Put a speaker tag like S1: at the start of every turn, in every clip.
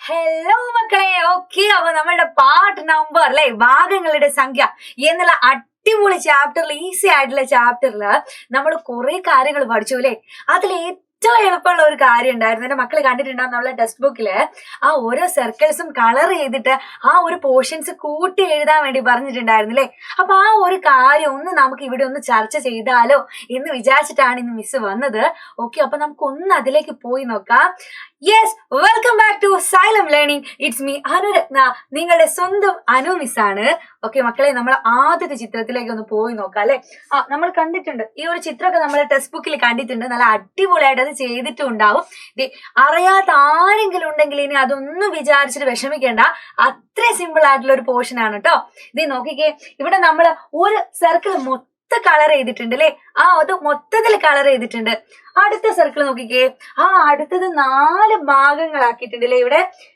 S1: Hello മക്കളെ, okay. അപ്പൊ നമ്മളുടെ പാർട്ട് നമ്പർ അല്ലെ, ഭാഗങ്ങളുടെ സംഖ്യ എന്നുള്ള അടിപൊളി ചാപ്റ്ററിൽ, ഈസി ആയിട്ടുള്ള ചാപ്റ്ററിൽ നമ്മൾ കുറെ കാര്യങ്ങൾ പഠിച്ചു അല്ലെ. അതിൽ ഏറ്റവും എളുപ്പമുള്ള ഒരു കാര്യം ഉണ്ടായിരുന്നു. എന്റെ മക്കള് കണ്ടിട്ടുണ്ടാവും, നമ്മളെ ടെക്സ്റ്റ് ബുക്കില് ആ ഓരോ സർക്കിൾസും കളർ ചെയ്തിട്ട് ആ ഒരു പോർഷൻസ് കൂട്ടി എഴുതാൻ വേണ്ടി പറഞ്ഞിട്ടുണ്ടായിരുന്നു അല്ലെ. അപ്പൊ ആ ഒരു കാര്യം ഒന്ന് നമുക്ക് ഇവിടെ ഒന്ന് ചർച്ച ചെയ്താലോ എന്ന് വിചാരിച്ചിട്ടാണ് ഇന്ന് മിസ് വന്നത്. ഓക്കെ, അപ്പൊ നമുക്ക് ഒന്ന് അതിലേക്ക് പോയി നോക്കാം. Yes, welcome back to Xylem learning. It's me Anuratna, നിങ്ങളുടെ സ്വന്തം അനു മിസ് ആണ്. ഓക്കെ മക്കളെ, നമ്മൾ ആദ്യത്തെ ചിത്രത്തിലേക്ക് ഒന്ന് പോയി നോക്കാം അല്ലെ. നമ്മൾ കണ്ടിട്ടുണ്ട് ഈ ഒരു ചിത്രമൊക്കെ നമ്മൾ ടെക്സ്റ്റ് ബുക്കിൽ കണ്ടിട്ടുണ്ട്. നല്ല അടിപൊളിയായിട്ട് അത് ചെയ്തിട്ടും ഉണ്ടാവും. അറിയാത്ത ആരെങ്കിലും ഉണ്ടെങ്കിൽ ഇനി അതൊന്നും വിചാരിച്ചിട്ട് വിഷമിക്കേണ്ട, അത്ര സിമ്പിൾ ആയിട്ടുള്ള ഒരു പോർഷൻ ആണ് കേട്ടോ. ഇത് നോക്കിക്കേ, ഇവിടെ നമ്മൾ ഒരു സർക്കിൾ മൊത്തം കളർ ചെയ്തിട്ടുണ്ട് അല്ലെ. അത് മൊത്തത്തിൽ കളർ ചെയ്തിട്ടുണ്ട്. അടുത്ത സർക്കിൾ നോക്കിക്കേ, അടുത്തത് 4 ഭാഗങ്ങളാക്കിയിട്ടുണ്ട് അല്ലെ.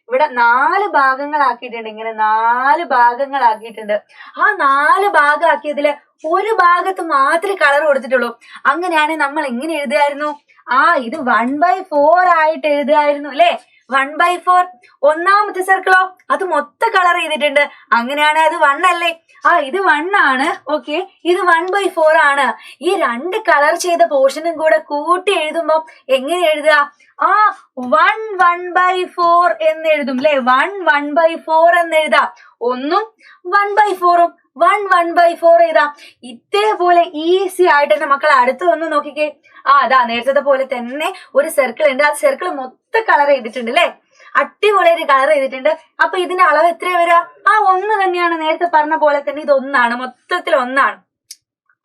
S1: ഇവിടെ 4 ഭാഗങ്ങളാക്കിയിട്ടുണ്ട്. ഇങ്ങനെ 4 ഭാഗങ്ങളാക്കിയിട്ടുണ്ട്. ആ 4 ഭാഗമാക്കിയതില് ഒരു ഭാഗത്ത് മാത്രമേ കളർ കൊടുത്തിട്ടുള്ളൂ. അങ്ങനെയാണെങ്കിൽ നമ്മൾ എങ്ങനെ എഴുതുമായിരുന്നു? ഇത് 1/4 ആയിട്ട് എഴുതുമായിരുന്നു അല്ലെ. 1/4. ഒന്നാമത്തെ സർക്കിളോ, അത് മൊത്തം കളർ ചെയ്തിട്ടുണ്ട്. അങ്ങനെയാണ് അത് 1 അല്ലേ. ഇത് 1 ആണ്. ഓക്കെ, ഇത് 1/4 ആണ്. ഈ 2 കളർ ചെയ്ത പോർഷനും കൂടെ കൂട്ടി എഴുതുമ്പോ എങ്ങനെ എഴുതുക? 1/4 എന്ന് എഴുതും അല്ലെ. 1/4 എന്ന് എഴുതാം. ഒന്നും 1/4ഉം 1/4 എഴുതാം. ഇതേപോലെ ഈസി ആയിട്ട് തന്നെ മക്കൾ അടുത്തൊന്ന് നോക്കിക്കേ. നേരത്തെ പോലെ തന്നെ ഒരു സർക്കിൾ ഉണ്ട്. ആ സർക്കിൾ മൊത്തം കളർ ചെയ്തിട്ടുണ്ട് അല്ലെ. അടിപൊളിയായിട്ട് കളർ ചെയ്തിട്ടുണ്ട്. അപ്പൊ ഇതിന്റെ അളവ് എത്രയാ വരിക? 1 തന്നെയാണ്. നേരത്തെ പറഞ്ഞ പോലെ തന്നെ ഇത് 1 ആണ്, മൊത്തത്തിൽ 1 ആണ്.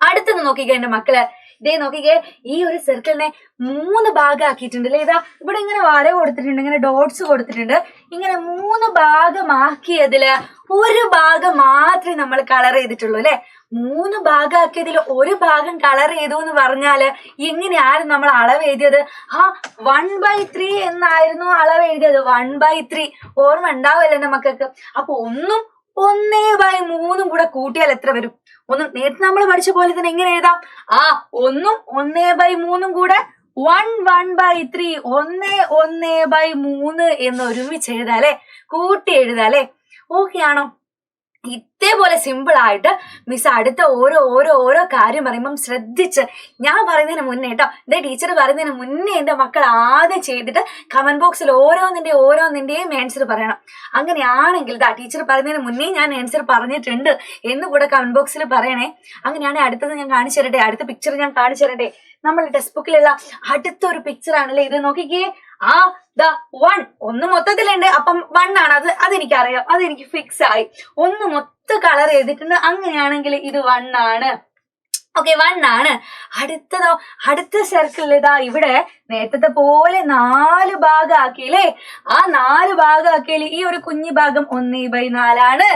S1: അടുത്തത് നോക്കിക്കേ എന്റെ മക്കള്, ഇതേ നോക്കിക്കേ, ഈ ഒരു സർക്കിളിനെ 3 ഭാഗമാക്കിയിട്ടുണ്ട് അല്ലെ. ഇവിടെ ഇങ്ങനെ വര കൊടുത്തിട്ടുണ്ട്, ഇങ്ങനെ ഡോട്ട്സ് കൊടുത്തിട്ടുണ്ട്. ഇങ്ങനെ 3 ഭാഗമാക്കിയതില് ഒരു ഭാഗം മാത്രമേ നമ്മൾ കളർ ചെയ്തിട്ടുള്ളൂ അല്ലെ. 3 ഭാഗമാക്കിയതിൽ ഒരു ഭാഗം കളർ ചെയ്തു എന്ന് പറഞ്ഞാല് എങ്ങനെയാണ് നമ്മൾ അളവ് എഴുതിയത്? 1/3 എന്നായിരുന്നു അളവ് എഴുതിയത്. 1/3 ഓർമ്മ ഉണ്ടാവില്ല എന്റെ മക്കൾക്ക്. അപ്പൊ 1ഉം 1/3 കൂടെ കൂട്ടിയാൽ എത്ര വരും? നേരത്തെ നമ്മൾ പഠിച്ച പോലെ തന്നെ എങ്ങനെ എഴുതാം? 1ഉം 1/3 കൂടെ 1/3, 1/3 എന്ന് ഒരുമിച്ച് എഴുതാം അല്ലെ, കൂട്ടി എഴുതാം അല്ലെ. ഓക്കെ ആണോ? ഇതേപോലെ സിമ്പിൾ ആയിട്ട് മിസ് അടുത്ത ഓരോ കാര്യം പറയുമ്പം ശ്രദ്ധിച്ച്, ഞാൻ പറയുന്നതിന് മുന്നേ കേട്ടോ, ടീച്ചർ പറയുന്നതിന് മുന്നേ എന്റെ മക്കൾ ആദ്യം ചെയ്തിട്ട് കമന്റ് ബോക്സിൽ ഓരോന്നിന്റെയും ആൻസർ പറയണം. അങ്ങനെയാണെങ്കിൽ ടീച്ചർ പറയുന്നതിന് മുന്നേ ഞാൻ ആൻസർ പറഞ്ഞിട്ടുണ്ട് എന്ന് കൂടെ കമന്റ് ബോക്സിൽ പറയണേ. അങ്ങനെയാണെങ്കിൽ അടുത്തത് ഞാൻ കാണിച്ചു തരട്ടെ, അടുത്ത പിക്ചർ ഞാൻ കാണിച്ചു തരട്ടെ. നമ്മുടെ ടെക്സ്റ്റ് ബുക്കിലുള്ള അടുത്തൊരു പിക്ചർ ആണല്ലേ ഇത്. നോക്കിക്കേ, 1 മൊത്തത്തിലുണ്ട്. അപ്പം 1 ആണ്. അതെനിക്കറിയാം, അതെനിക്ക് ഫിക്സ് ആയി. 1 മൊത്തം കളർ ചെയ്തിട്ടുണ്ട്. അങ്ങനെയാണെങ്കിൽ ഇത് 1 ആണ്. ഓക്കെ, 1 ആണ്. അടുത്തതോ, അടുത്ത സർക്കിളിൽ ഇവിടെ നേരത്തെ പോലെ 4 ഭാഗമാക്കിയില്ലേ. 4 ഭാഗമാക്കിയാൽ ഈ ഒരു കുഞ്ഞു ഭാഗം 1/4 ആണ്.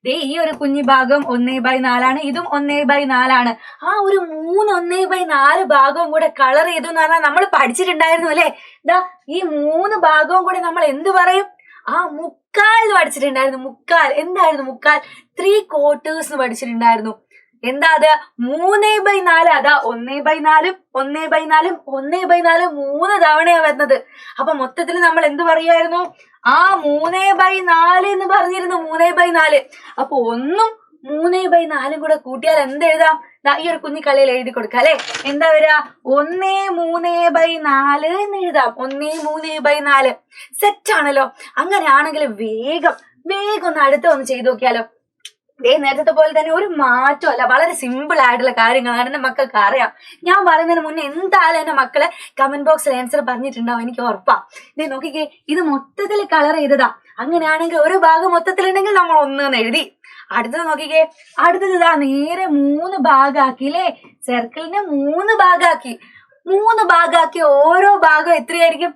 S1: ഈ ഒരു കുഞ്ഞു ഭാഗം 1/4 ആണ്. ഇതും 1/4 ആണ്. ഒരു 3 1/4 ഭാഗവും കൂടെ കളർ ചെയ്തു എന്ന് പറഞ്ഞാൽ നമ്മൾ പഠിച്ചിട്ടുണ്ടായിരുന്നു അല്ലെ. ഈ 3 ഭാഗവും കൂടെ നമ്മൾ എന്ത് പറയും? മുക്കാൽ എന്ന് പഠിച്ചിട്ടുണ്ടായിരുന്നു. മുക്കാൽ എന്തായിരുന്നു? മുക്കാൽ 3/4 എന്ന് പഠിച്ചിട്ടുണ്ടായിരുന്നു. എന്താ അത്? 3/4. 1/4, 1/4, 1/4 3 തവണയാ വരുന്നത്. അപ്പൊ മൊത്തത്തിൽ നമ്മൾ എന്ത് പറയുമായിരുന്നു? 3/4 എന്ന് പറഞ്ഞിരുന്നു. 3/4. അപ്പൊ 1ഉം 3/4 കൂടെ കൂട്ടിയാൽ എന്തെഴുതാം? ഈ ഒരു കുഞ്ഞി കളിയിൽ എഴുതി കൊടുക്കാം അല്ലെ. എന്താ വരിക? 1/3/4 എന്ന് എഴുതാം. 1/3/4 സെറ്റ് ആണല്ലോ. അങ്ങനെയാണെങ്കിൽ വേഗം ഒന്ന് അടുത്തൊന്ന് ചെയ്ത് നോക്കിയാലോ. നേരത്തെ പോലെ തന്നെ ഒരു മാറ്റം അല്ല, വളരെ സിമ്പിൾ ആയിട്ടുള്ള കാര്യങ്ങളാണ്. എന്റെ മക്കൾക്ക് അറിയാം. ഞാൻ പറയുന്നതിന് മുന്നേ എന്തായാലും എന്റെ മക്കള് കമന്റ് ബോക്സിൽ ആൻസർ പറഞ്ഞിട്ടുണ്ടാവും, എനിക്ക് ഉറപ്പാ. നോക്കിക്കേ, ഇത് മൊത്തത്തിൽ കളർ ചെയ്തതാ. അങ്ങനെയാണെങ്കിൽ ഒരു ഭാഗം മൊത്തത്തിലുണ്ടെങ്കിൽ നമ്മൾ 1 എഴുതി. അടുത്തത് നോക്കിക്കേ, അടുത്തത് നേരെ 3 ഭാഗമാക്കി അല്ലേ. സർക്കിളിനെ 3 ഭാഗമാക്കി. 3 ഭാഗമാക്കി ഓരോ ഭാഗം എത്രയായിരിക്കും?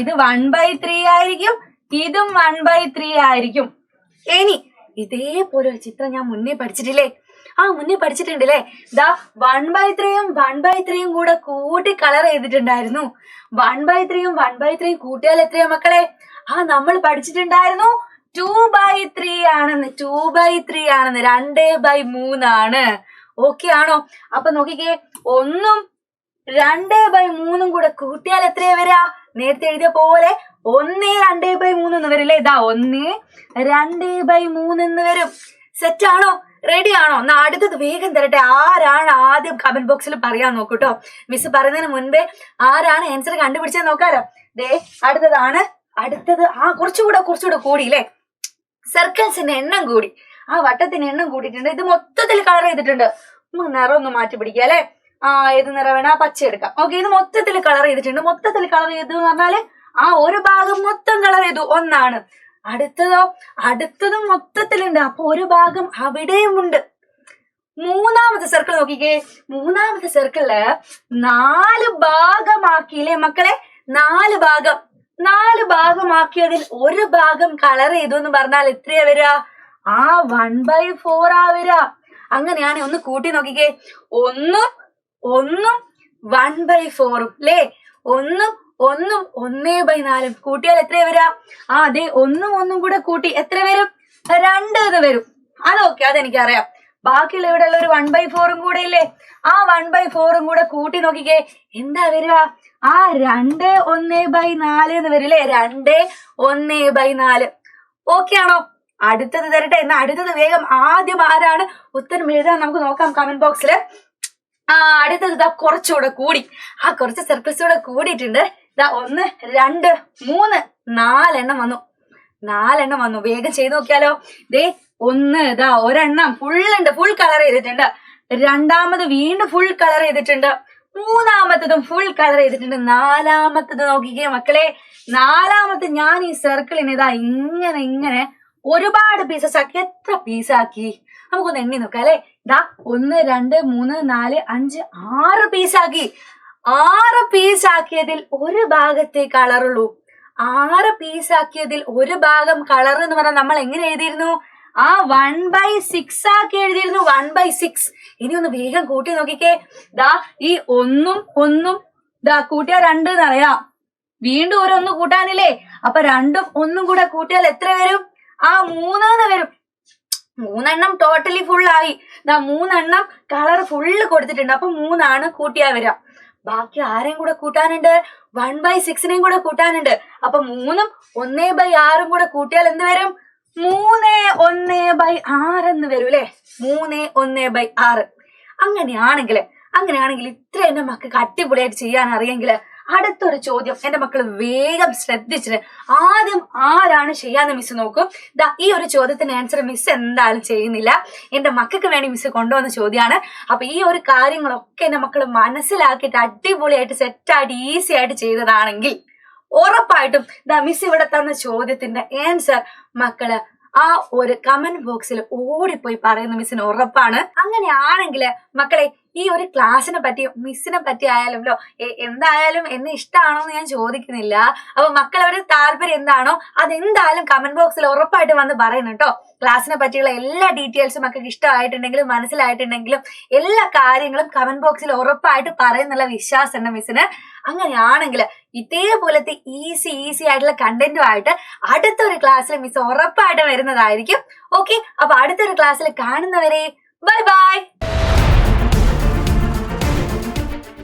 S1: ഇത് 1/3 ആയിരിക്കും. ഇതും 1/3 ആയിരിക്കും. ഇനി ഇതേപോലെ ഒരു ചിത്രം ഞാൻ മുന്നേ പഠിച്ചിട്ടില്ലേ. മുന്നേ പഠിച്ചിട്ടുണ്ടല്ലേ. 1/3ഉം 1/3ഉം കൂടെ കൂട്ടി കളർ ചെയ്തിട്ടുണ്ടായിരുന്നു. 1/3ഉം 1/3ഉം കൂട്ടിയാൽ എത്രയാ മക്കളെ? നമ്മൾ പഠിച്ചിട്ടുണ്ടായിരുന്നു 2/3 ആണെന്ന്. 2/3 ആണെന്ന്. 2/3 ആണ്. ഓക്കെ ആണോ? അപ്പൊ നോക്കിക്കേ, 1ഉം 2/3 കൂടെ കൂട്ടിയാൽ എത്രയാ വരാ? നേരത്തെ എഴുതിയ പോലെ 1/2/3 എന്ന് വരും അല്ലേ? ഇതാ 1/2/3 എന്ന് വരും. സെറ്റ് ആണോ? റെഡി ആണോ? എന്നാ അടുത്തത് വേഗം തരട്ടെ. ആരാണ് ആദ്യം കമന്റ് ബോക്സിൽ പറയാൻ നോക്കൂട്ടോ. മിസ് പറയുന്നതിന് മുൻപേ ആരാണ് ആൻസർ കണ്ടുപിടിച്ചാൽ നോക്കാലോ. ദേ അടുത്തത് കുറച്ചുകൂടെ കൂടിയില്ലേ? സർക്കിൾസിന്റെ എണ്ണം കൂടി, ആ വട്ടത്തിന്റെ എണ്ണം കൂടിയിട്ടുണ്ട്. ഇത് മൊത്തത്തിൽ കളർ ചെയ്തിട്ടുണ്ട്. നിറം ഒന്ന് മാറ്റി പിടിക്കുക അല്ലെ? ഏത് നിറം വേണം? പച്ച എടുക്കാം. ഓക്കെ, ഇത് മൊത്തത്തിൽ കളർ ചെയ്തിട്ടുണ്ട്. മൊത്തത്തിൽ കളർ ചെയ്തു എന്ന് പറഞ്ഞാല് ആ ഒരു ഭാഗം മൊത്തം കളർ ചെയ്തു, ഒന്നാണ്. അടുത്തതും മൊത്തത്തിലുണ്ട്, അപ്പൊ ഒരു ഭാഗം അവിടെയും ഉണ്ട്. മൂന്നാമത്തെ സർക്കിൾ നോക്കിക്കേ. മൂന്നാമത്തെ സർക്കിളില് 4 ഭാഗമാക്കിയില്ലേ മക്കളെ? 4 ഭാഗമാക്കിയതിൽ ഒരു ഭാഗം കളർ ചെയ്തു എന്ന് പറഞ്ഞാൽ എത്രയാ വരിക? 1/4 ആ വരിക. അങ്ങനെയാണ്. ഒന്ന് കൂട്ടി നോക്കിക്കേ. ഒന്നും 1/4 അല്ലേ? ഒന്നും 1/4 കൂട്ടിയാൽ എത്ര വരിക? അതെ, ഒന്നും കൂടെ കൂട്ടി എത്ര വരും? 2 എന്ന് വരും. അതൊക്കെ അതെനിക്കറിയാം. ബാക്കിയുള്ള ഇവിടെ ഉള്ള ഒരു 1/4 കൂടെ ഇല്ലേ? ആ 1/4 കൂടെ കൂട്ടി നോക്കിക്കേ. എന്താ വരിക? 2/1/4 എന്ന് വരില്ലേ? 2/1/4. ഓക്കെ ആണോ? അടുത്തത് തരട്ടെ. എന്നാ അടുത്തത് വേഗം ആദ്യം ആരാണ് ഉത്തരം എഴുതാൻ നമുക്ക് നോക്കാം കമന്റ് ബോക്സില്. അടുത്തത് ഇതാ കുറച്ചുകൂടെ കൂടി, കുറച്ച് സർക്കിൾസ് കൂടെ കൂടിയിട്ടുണ്ട്. ഇതാ 1 2 3 4 എണ്ണം വന്നു. 4 എണ്ണം വന്നു. വേഗം ചെയ്ത് നോക്കിയാലോ. ദേ ഇതാ ഒരെണ്ണം ഫുൾ കളർ ചെയ്തിട്ടുണ്ട്. രണ്ടാമത് വീണ്ടും ഫുൾ കളർ ചെയ്തിട്ടുണ്ട്. മൂന്നാമത്തതും ഫുൾ കളർ ചെയ്തിട്ടുണ്ട്. നാലാമത്തത് നോക്കിക്കേ മക്കളെ. നാലാമത്തെ ഞാൻ ഈ സർക്കിളിന് ഇതാ ഇങ്ങനെ ഒരുപാട് പീസസ് ആക്കി. എത്ര പീസാക്കി നമുക്കൊന്ന് എണ്ണി നോക്കാം അല്ലെ? ഇതാ 1 2 3 4 5 6 പീസാക്കി. 6 പീസാക്കിയതിൽ ഒരു ഭാഗത്തെ കളറുള്ളൂ. 6 പീസാക്കിയതിൽ ഒരു ഭാഗം കളർ എന്ന് പറഞ്ഞാൽ നമ്മൾ എങ്ങനെ എഴുതിയിരുന്നു? 1/6 ആക്കി എഴുതിയിരുന്നു. 1/6. ഇനി ഒന്ന് വേഗം കൂട്ടി നോക്കിക്കേ. ദാ ഈ ഒന്നും ദാ കൂട്ടിയാൽ 2 എന്നറിയാം. വീണ്ടും ഒരു 1 കൂട്ടാനില്ലേ? അപ്പൊ 2ഉം 1ഉം കൂടെ കൂട്ടിയാൽ എത്ര വരും? 3 എന്ന് വരും. 3 എണ്ണം ടോട്ടലി ഫുൾ ആയി. 3 എണ്ണം കളർ ഫുള്ള് കൊടുത്തിട്ടുണ്ട്. അപ്പൊ 3 ആണ് കൂട്ടിയാ വരാം. ബാക്കി ആരെയും കൂടെ കൂട്ടാനുണ്ട്? 1/6നെയും കൂടെ കൂട്ടാനുണ്ട്. അപ്പൊ 3ഉം 1/6 കൂടെ കൂട്ടിയാൽ എന്ത് വരും? 3/1/6 എന്ന് വരും അല്ലെ? 3/1/6. അങ്ങനെയാണെങ്കിൽ ഇത്ര എന്റെ മക്കൾക്ക് അടിപൊളിയായിട്ട് ചെയ്യാൻ അറിയെങ്കിൽ അടുത്തൊരു ചോദ്യം എന്റെ മക്കൾ വേഗം ശ്രദ്ധിച്ചിട്ട് ആദ്യം ആരാണ് ചെയ്യാന്ന് മിസ് നോക്കും. ഈ ഒരു ചോദ്യത്തിന് ആൻസർ മിസ് എന്തായാലും ചെയ്യുന്നില്ല. എന്റെ മക്കൾക്ക് വേണ്ടി മിസ് കൊണ്ടുവന്ന ചോദ്യമാണ്. അപ്പൊ ഈ ഒരു കാര്യങ്ങളൊക്കെ എന്റെ മക്കൾ മനസ്സിലാക്കിയിട്ട് അടിപൊളിയായിട്ട് സെറ്റായിട്ട് ഈസി ആയിട്ട് ചെയ്തതാണെങ്കിൽ ഉറപ്പായിട്ടും മിസ് ഇവിടെ തന്ന ചോദ്യത്തിന്റെ ആൻസർ മക്കള് ആ ഒരു കമന്റ് ബോക്സിൽ ഓടിപ്പോയി പറയുന്ന മിസ്സിന് ഉറപ്പാണ്. അങ്ങനെയാണെങ്കിൽ മക്കളെ ഈ ഒരു ക്ലാസ്സിനെ പറ്റി മിസ്സിനെ പറ്റി ആയാലുമല്ലോ എന്തായാലും എന്നെ ഇഷ്ടമാണോ എന്ന് ഞാൻ ചോദിക്കുന്നില്ല. അപ്പൊ മക്കളവരുടെ താല്പര്യം എന്താണോ അതെന്തായാലും കമന്റ് ബോക്സിൽ ഉറപ്പായിട്ട് വന്ന് പറയണം കേട്ടോ. ക്ലാസ്സിനെ പറ്റിയുള്ള എല്ലാ ഡീറ്റെയിൽസും മക്കൾക്ക് ഇഷ്ടമായിട്ടുണ്ടെങ്കിലും മനസ്സിലായിട്ടുണ്ടെങ്കിലും എല്ലാ കാര്യങ്ങളും കമന്റ് ബോക്സിൽ ഉറപ്പായിട്ട് പറയുന്നുള്ള വിശ്വാസമുണ്ട് മിസ്സിന്. അങ്ങനെയാണെങ്കിൽ ഇതേപോലത്തെ ഈസി ആയിട്ടുള്ള കണ്ടന്റുമായിട്ട് അടുത്തൊരു ക്ലാസ്സിൽ മിസ് ഉറപ്പായിട്ട് വരുന്നതായിരിക്കും. ഓക്കെ, അപ്പൊ അടുത്തൊരു ക്ലാസ്സിൽ കാണുന്നവരെ ബൈ ബൈ.